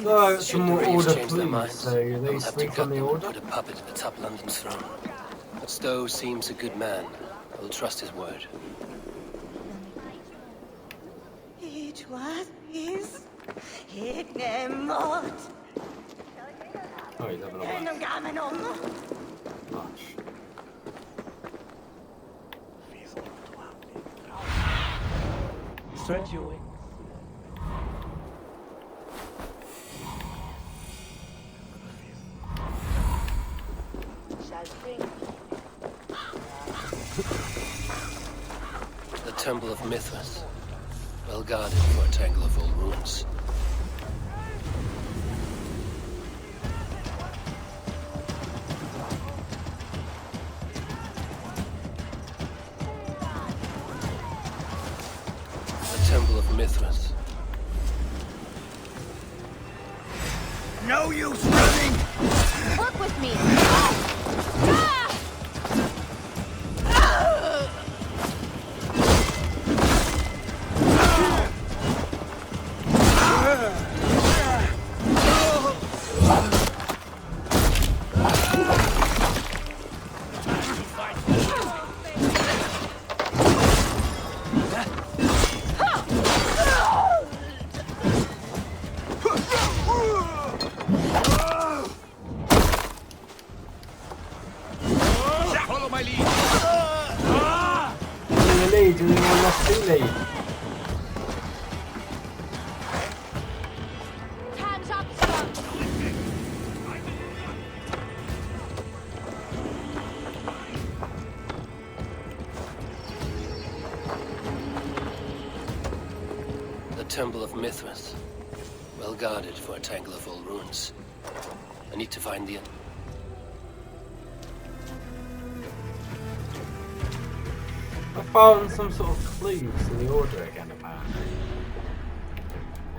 No, some more the Reeves order, change their please. minds, So they I'll have to speak gut on the them and order? put a puppet atop London's throne. But Stowe seems a good man. I'll trust his word. It was his. It never. Oh, he's having a laugh. Gosh. Stretch your wings. The Temple of Mithras. Well guarded for a tangle of old ruins. The Temple of Mithras. No use running! Work with me! Follow my lead! In the lead, and anyone lost the lead? Hands up, son! The Temple of Mithras. Well guarded for a tangle of old ruins. I need to find the... I found some sort of clues to the order again, apparently.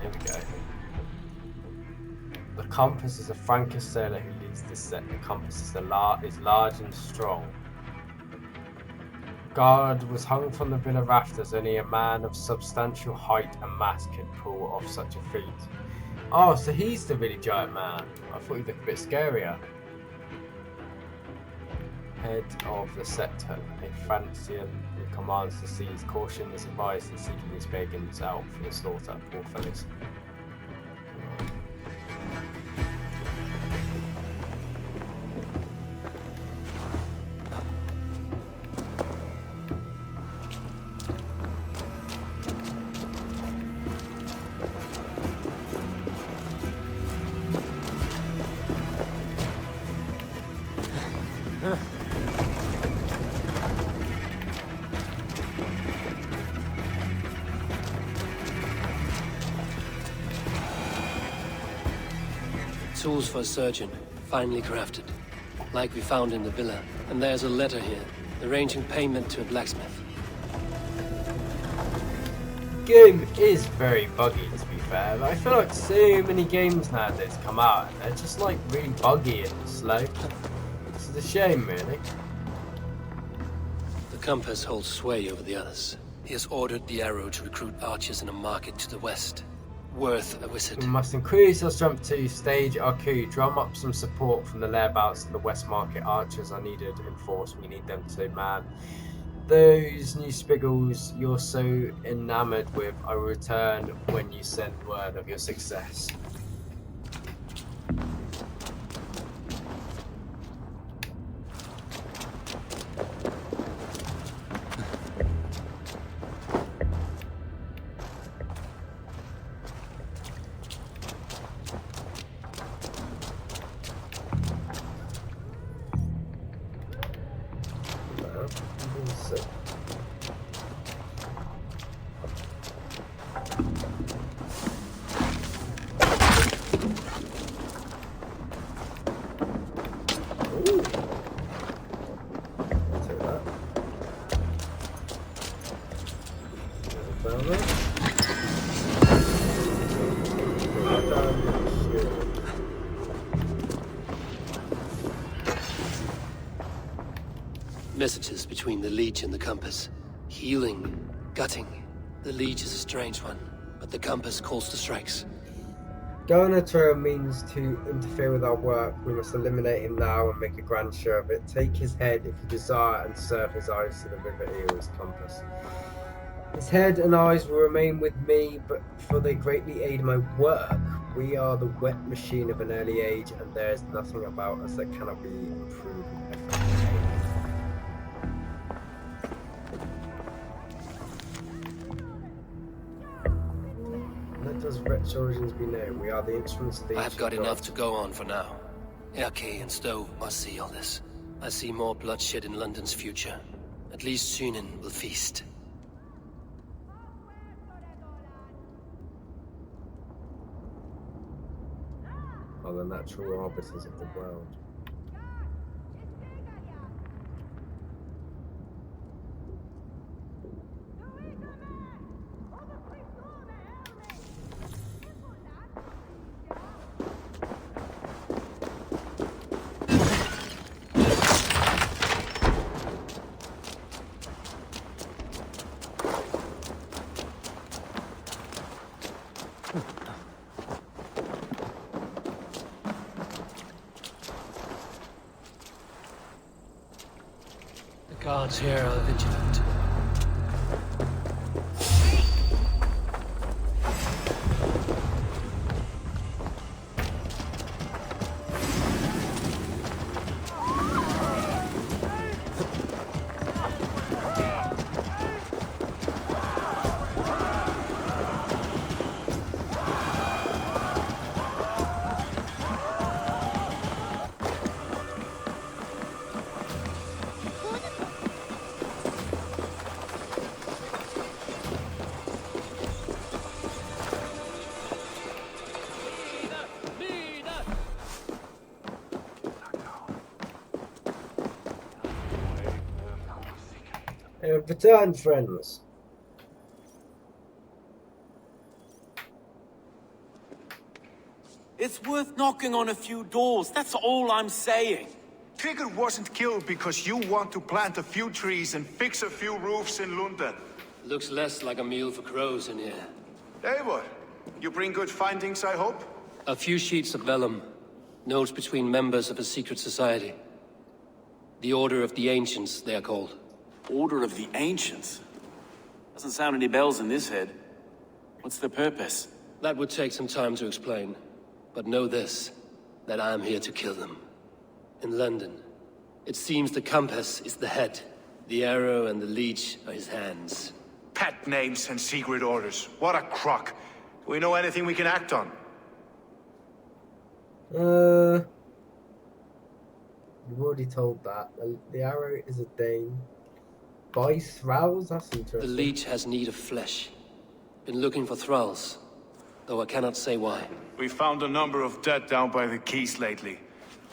There we go. The compass is a Frankish sailor who leads this set. The compass is large and strong. Guard was hung from the villa rafters. Only a man of substantial height and mass could pull off such a feat. Oh, so he's the really giant man. I thought he looked a bit scarier. Head of the sector, a Francian who commands the seas. Caution is advised in seeking these pagans out for the slaughter. Poor fellows. Tools for a surgeon, finely crafted. Like we found in the villa. And there's a letter here, arranging payment to a blacksmith. Game is very buggy, to be fair. I feel like so many games nowadays come out and they're just like really buggy and slow. This is a shame, really. The compass holds sway over the others. He has ordered the arrow to recruit archers in a market to the west. Worth a visit. We must increase our strength to stage our coup. Drum up some support from the layabouts of the West Market. Archers are needed in force. We need them to man those new spiggles you're so enamored with. I will return when you send word of your success. Messages between the Leech and the compass. Healing, gutting. The Leech is a strange one, but the compass calls to strikes. Going a trail means to interfere with our work. We must eliminate him now and make a grand show of it. Take his head if you desire and serve his eyes to the river Ere's compass. His head and eyes will remain with me, but for they greatly aid my work. We are the wet machine of an early age, and there is nothing about us that cannot be improved with effort. Let us wretched origins be known. We are the instruments of the I've got ancient enough gods. to go on for now. Erke and Stowe must see all this. I see more bloodshed in London's future. At least Sunan will feast. Are the natural arbiters of the world. The guards here are vigilant. Return, friends. It's worth knocking on a few doors, that's all I'm saying. Tigger wasn't killed because you want to plant a few trees and fix a few roofs in London. Looks less like a meal for crows in here. Eivor, you bring good findings, I hope? A few sheets of vellum. Notes between members of a secret society. The Order of the Ancients, they are called. Order of the Ancients? Doesn't sound any bells in this head. What's their purpose? That would take some time to explain. But know this, that I am here to kill them. In London, it seems the compass is the head. The arrow and the leech are his hands. Pet names and secret orders. What a crock. Do we know anything we can act on? You've already told that. The arrow is a Dane. Buy thralls? That's The interesting. leech has need of flesh. Been looking for thralls, though I cannot say why. We found a number of dead down by the quays lately.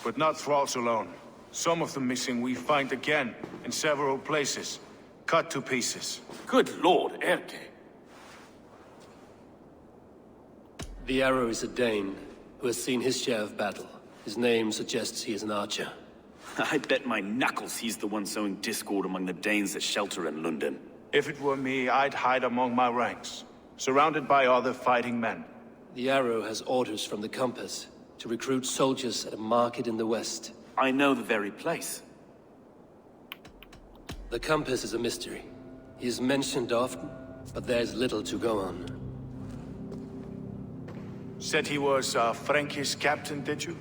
But not thralls alone. Some of the missing we find again, in several places. Cut to pieces. Good lord, Erke. The arrow is a Dane, who has seen his share of battle. His name suggests he is an archer. I bet my knuckles he's the one sowing discord among the Danes that shelter in London. If it were me, I'd hide among my ranks, surrounded by other fighting men. The arrow has orders from the compass to recruit soldiers at a market in the west. I know the very place. The compass is a mystery. He is mentioned often, but there is little to go on. Said he was a Frankish captain, did you?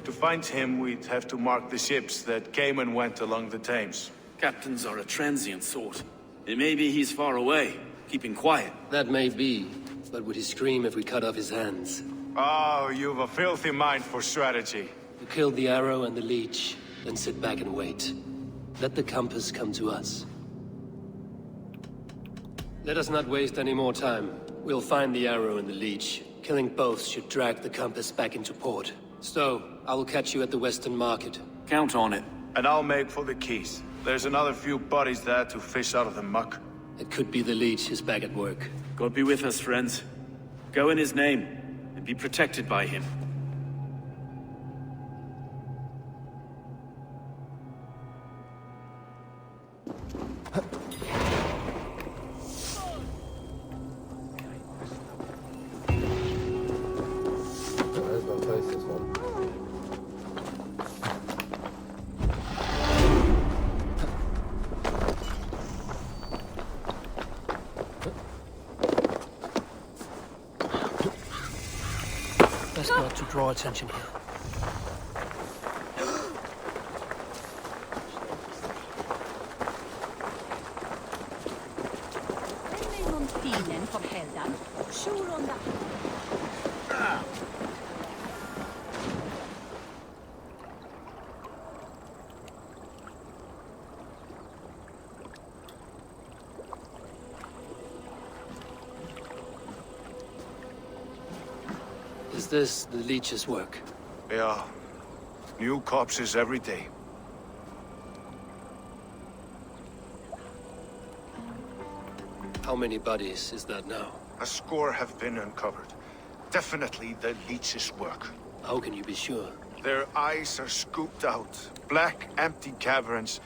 To find him, we'd have to mark the ships that came and went along the Thames. Captains are a transient sort. It may be he's far away, keeping quiet. That may be, but would he scream if we cut off his hands? Oh, you've a filthy mind for strategy. You kill the arrow and the leech, then sit back and wait. Let the compass come to us. Let us not waste any more time. We'll find the arrow and the leech. Killing both should drag the compass back into port. Stowe, I will catch you at the Western Market. Count on it. And I'll make for the quays. There's another few bodies there to fish out of the muck. It could be the leech is back at work. God be with us, friends. Go in his name, and be protected by him. Best not to draw attention here. Is this the Leech's work? Yeah. New corpses every day. How many bodies is that now? A score have been uncovered. Definitely the Leech's work. How can you be sure? Their eyes are scooped out. Black, empty caverns.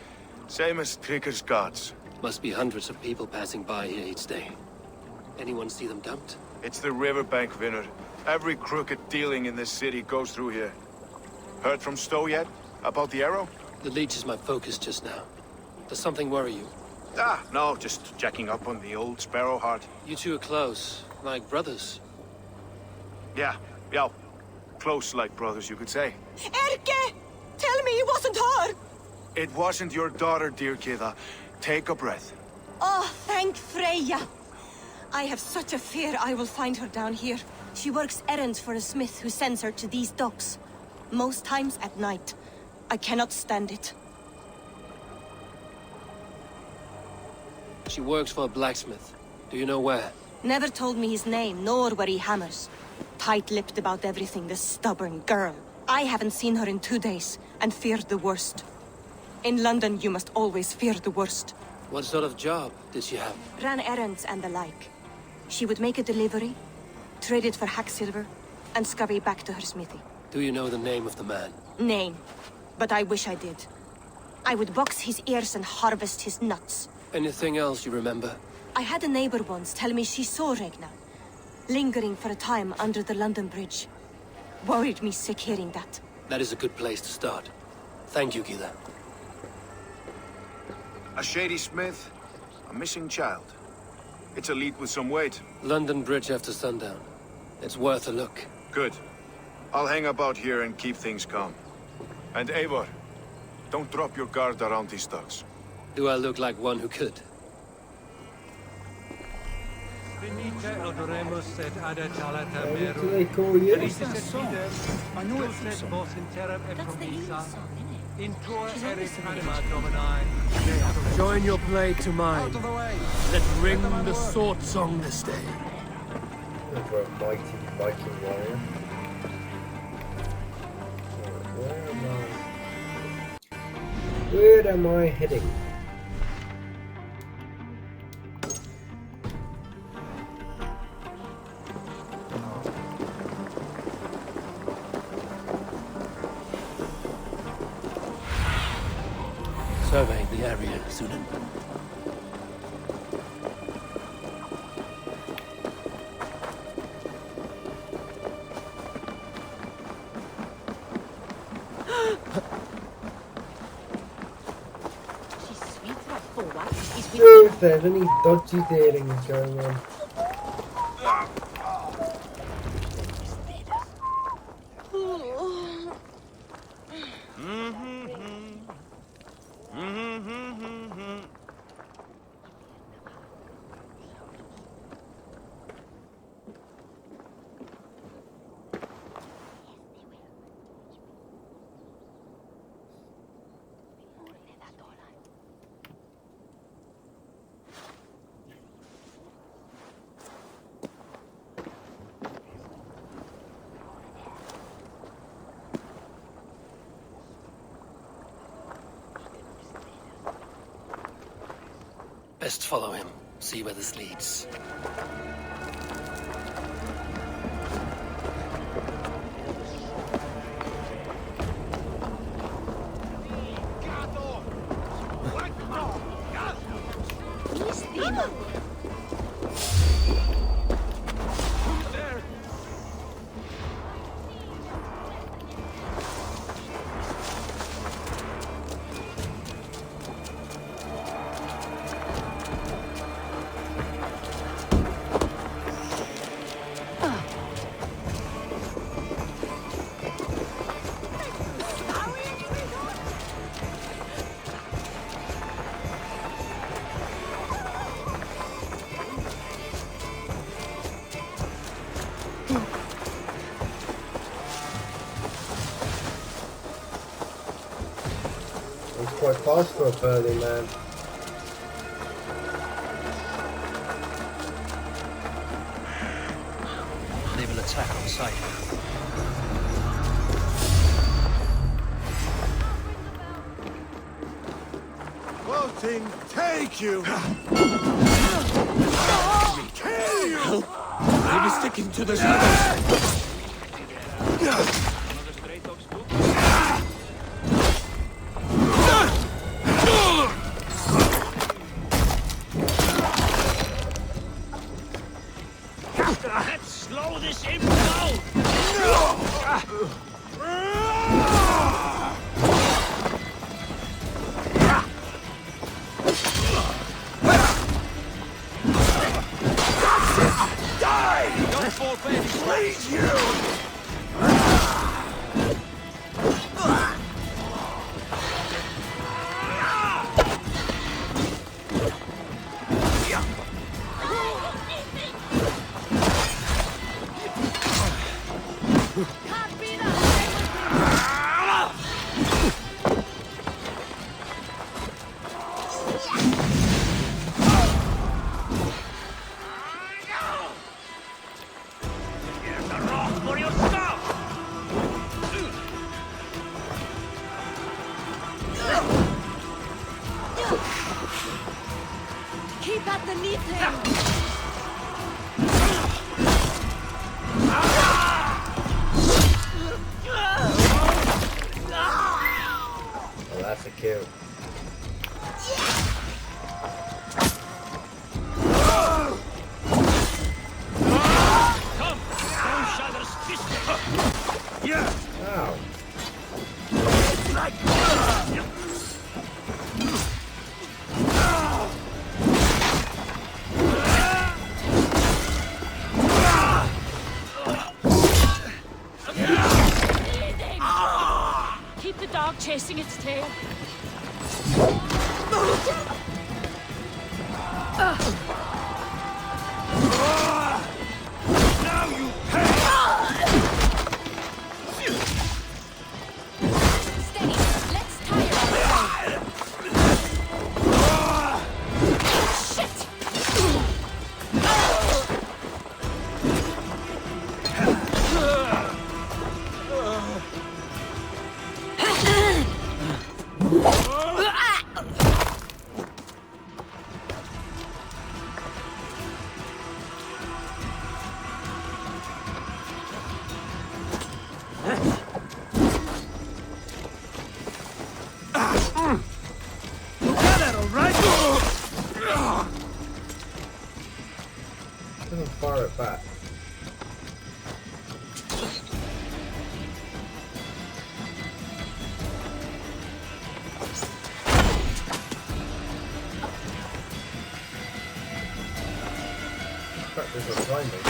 Same as Trigger's gods. Must be hundreds of people passing by here each day. Anyone see them dumped? It's the riverbank, Vinner. Every crooked dealing in this city goes through here. Heard from Stowe yet? About the arrow? The Leech is my focus just now. Does something worry you? No, just checking up on the old Sparrowheart. You two are close, like brothers. Yeah. Close like brothers, you could say. Erke! Tell me it wasn't her! It wasn't your daughter, dear Kida. Take a breath. Oh, thank Freya. I have such a fear I will find her down here. She works errands for a smith who sends her to these docks. Most times at night. I cannot stand it. She works for a blacksmith. Do you know where? Never told me his name, nor where he hammers. Tight-lipped about everything, the stubborn girl. I haven't seen her in 2 days, and feared the worst. In London, you must always fear the worst. What sort of job did she have? Ran errands and the like. She would make a delivery, trade it for hack silver, and scurry back to her smithy. Do you know the name of the man? Name. But I wish I did. I would box his ears and harvest his nuts. Anything else you remember? I had a neighbor once tell me she saw Regna, lingering for a time under the London Bridge. Worried me sick hearing that. That is a good place to start. Thank you, Gila. A shady smith, a missing child. It's a lead with some weight. London Bridge after sundown. It's worth a look. Good. I'll hang about here and keep things calm. And Eivor, don't drop your guard around these thugs. Do I look like one who could? What do they call you? I know it from somewhere. That's the Eve song, Join your play to mine. Let's ring the sword song this day. For a mighty Viking warrior. Where am I heading? Survey the area, Sunan. If there's any dodgy dealings going on. Best follow him. See where this leads. It's quite fast for a burly man. They will attack on sight. Voting, take you! Kill you! I'll be sticking to the shadows. Let's slow this imp down! Die! Don't fall back! Please you! Here's a rock for your stuff! Keep underneath him! Oh, that's a kill. Come! Show each other's fist! Yeah! Ow. Keep the dog chasing its tail. Now you pay! Steady. Let's tire ourselves. Shit! Doesn't fire it back. Crap, there's a timing.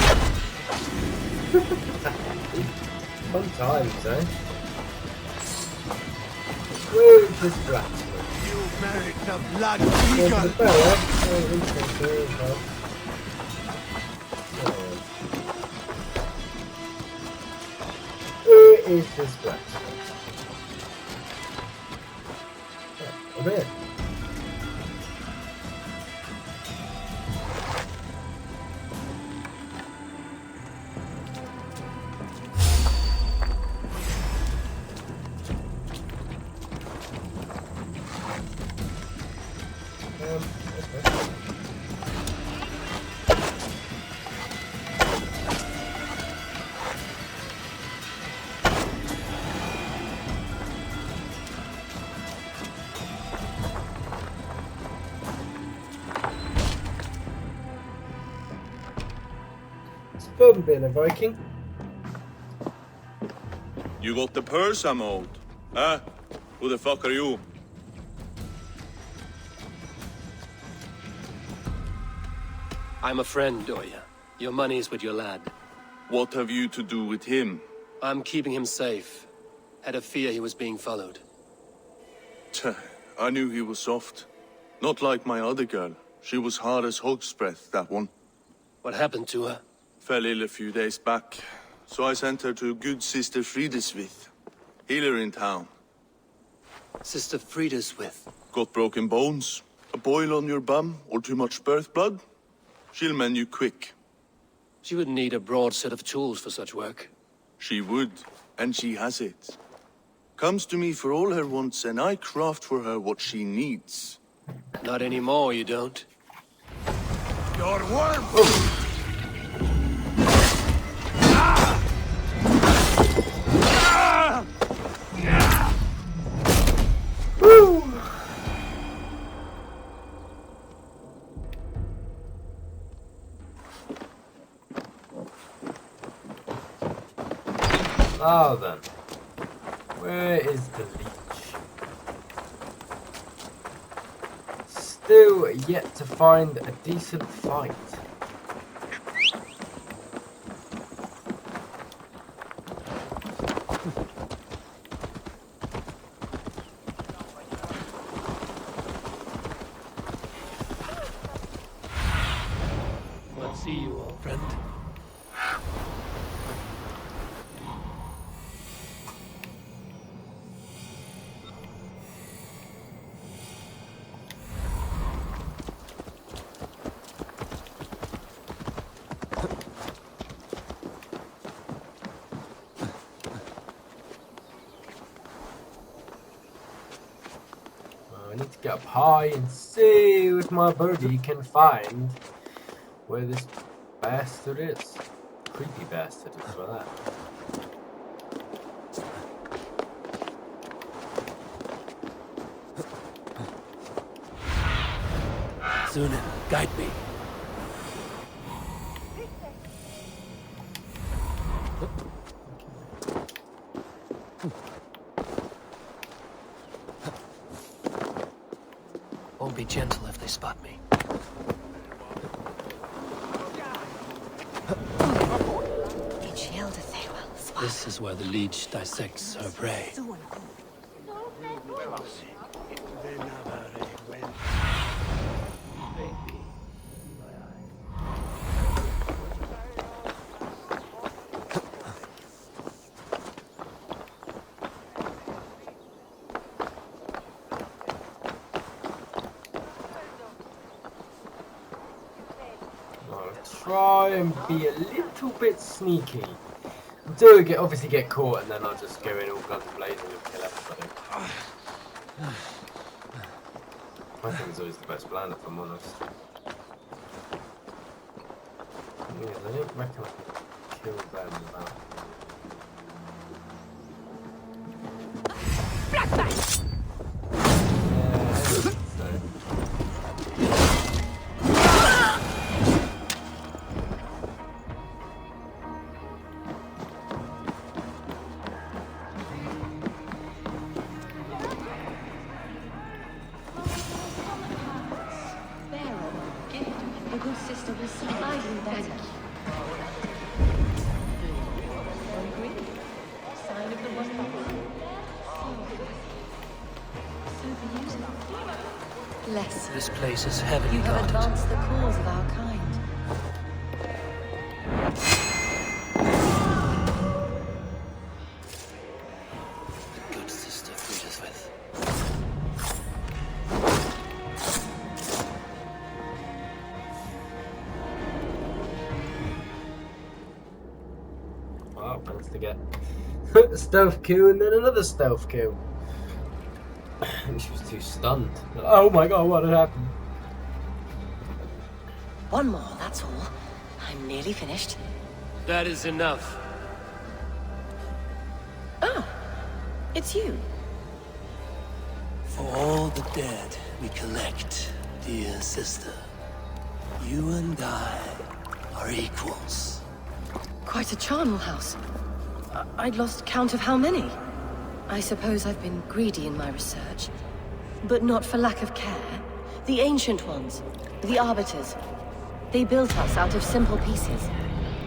Fun times, eh? Woo, just blacksmith. You merit the blood Go to eagle! the bell, eh? Oh, interesting as well. Who is this blacksmith? Oh, I'm here. Okay. It's fun being a Viking. You got the purse I'm owed? Huh? Who the fuck are you? I'm a friend, Oya. Your money is with your lad. What have you to do with him? I'm keeping him safe. Had a fear he was being followed. Tch, I knew he was soft. Not like my other girl. She was hard as hog's breath, that one. What happened to her? Fell ill a few days back. So I sent her to good Sister Frideswith, healer in town. Sister Frida's with. Got broken bones, a boil on your bum, or too much birth blood? She'll mend you quick. She would need a broad set of tools for such work. She would, and she has it. Comes to me for all her wants, and I craft for her what she needs. Not anymore, you don't. Your worm! Now then, where is the Leech? Still yet to find a decent fight. What see you, old friend? I need to get up high and see if my birdie can find where this bastard is. Creepy bastard as well. Sunan, guide me. Won't be gentle if they spot me. This is where the Leech dissects her prey. Try and be a little bit sneaky. Until we obviously get caught, and then I'll just go in all guns blazing and kill everybody. I think it's always the best plan, if I'm honest. Yeah, I don't reckon I can kill them without. This place is heavily You have guarded. advanced the cause of our kind. Good sister Frideswith. Well, managed to get a stealth kill and then another stealth kill. She was too stunned. Oh my god, what had happened? One more, that's all. I'm nearly finished. That is enough. Oh, it's you. For all the dead we collect, dear sister, you and I are equals. Quite a charnel house. I'd lost count of how many. I suppose I've been greedy in my research. But not for lack of care. The ancient ones, the arbiters, they built us out of simple pieces.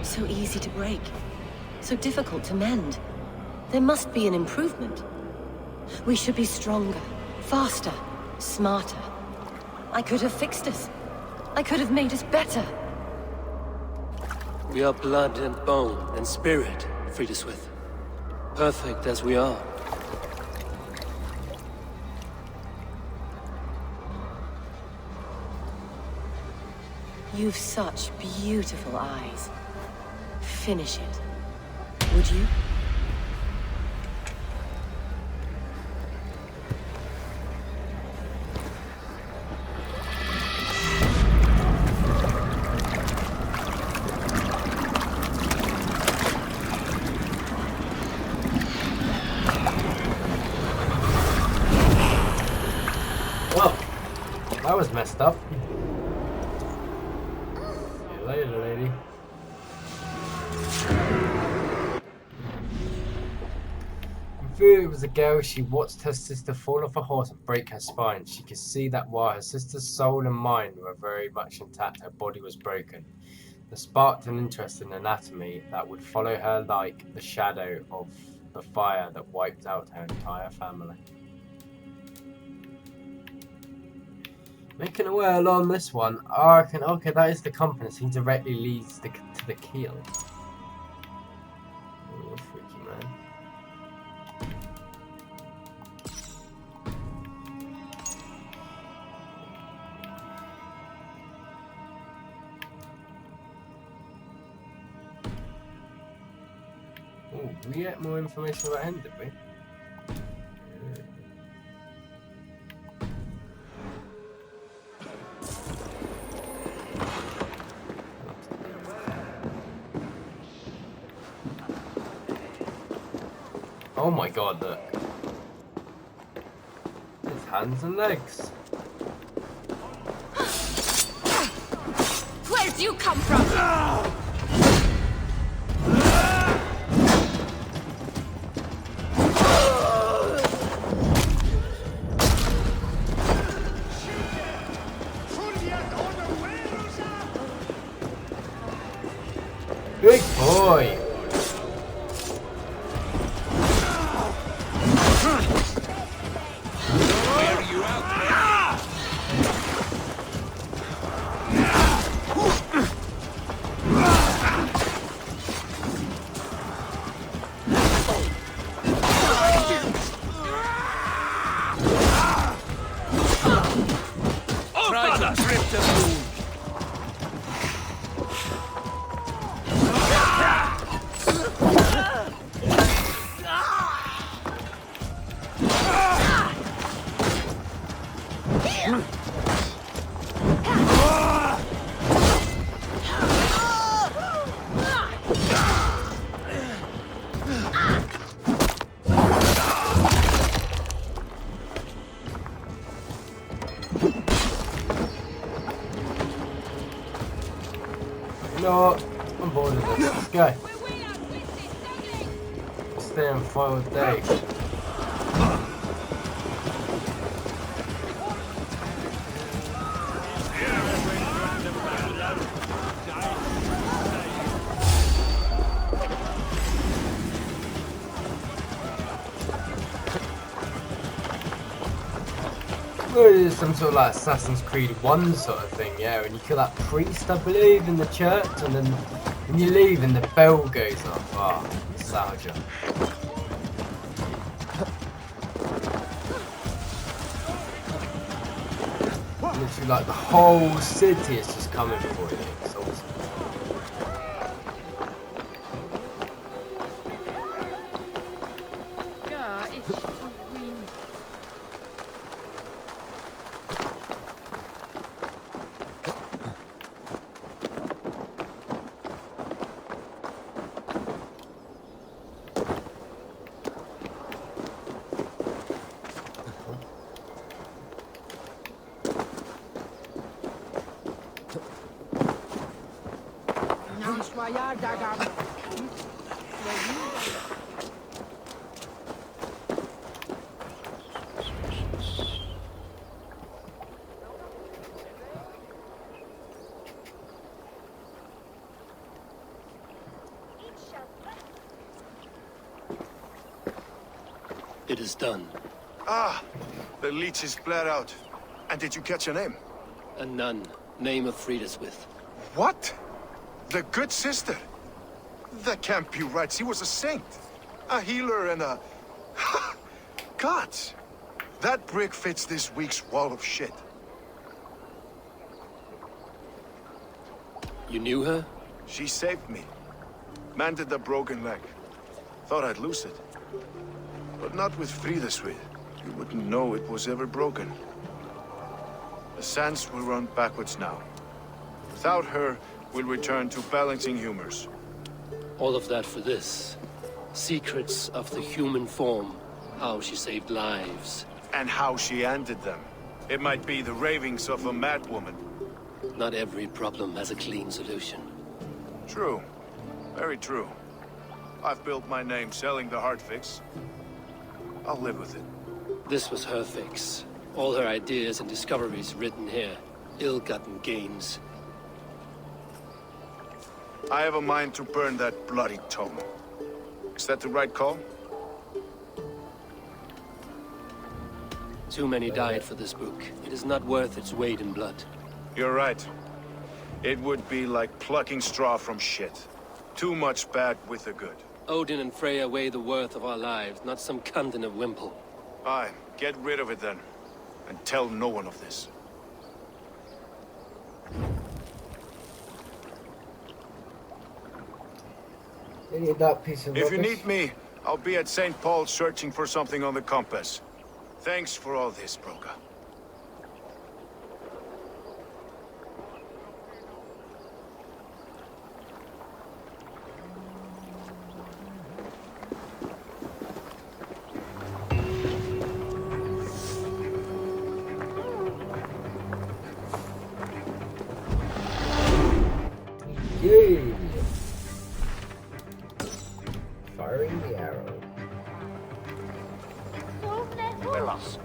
So easy to break. So difficult to mend. There must be an improvement. We should be stronger, faster, smarter. I could have fixed us. I could have made us better. We are blood and bone and spirit, Friedeswith. Perfect as we are. You've such beautiful eyes. Finish it. Would you? Well, that was messed up. See you later, lady. If it was a girl, she watched her sister fall off a horse and break her spine. She could see that while her sister's soul and mind were very much intact, her body was broken. This sparked an interest in anatomy that would follow her like the shadow of the fire that wiped out her entire family. Making a way along this one, I reckon, okay, that is the compass. He directly leads to the keel. Oh, freaky man. Oh, we get more information about him, did we? Oh my god, look. His hands and legs. Where'd you come from? Big boy! You know what? I'm bored of this. Let's go. Stay on fire all day. It's some sort of like Assassins Creed 1 sort of thing, yeah, when you kill that priest, I believe, in the church, and then when you leave and the bell goes off. Ah, oh, nostalgia. Literally like the whole city is just coming for you. It's awesome. It is done. Ah, the Leech is flared out. And did you catch her name? A nun, name of Friedeswith. What? The good sister? That can't be right. She was a saint. A healer and a... Gods! That brick fits this week's wall of shit. You knew her? She saved me. Mended the broken leg. Thought I'd lose it. But not with Frida's with. You wouldn't know it was ever broken. The sands will run backwards now. Without her, we'll return to balancing humors. All of that for this. Secrets of the human form. How she saved lives. And how she ended them. It might be the ravings of a madwoman. Not every problem has a clean solution. True. Very true. I've built my name selling the heart fix. I'll live with it. This was her fix. All her ideas and discoveries written here. Ill-gotten gains. I have a mind to burn that bloody tome. Is that the right call? Too many died for this book. It is not worth its weight in blood. You're right. It would be like plucking straw from shit. Too much bad with the good. Odin and Freya weigh the worth of our lives, not some cunt in a wimple. Aye, get rid of it then. And tell no one of this. You need that piece of If you rubbish. need me, I'll be at St. Paul's searching for something on the compass. Thanks for all this, Broga. Yay! Firing the arrow. We're lost.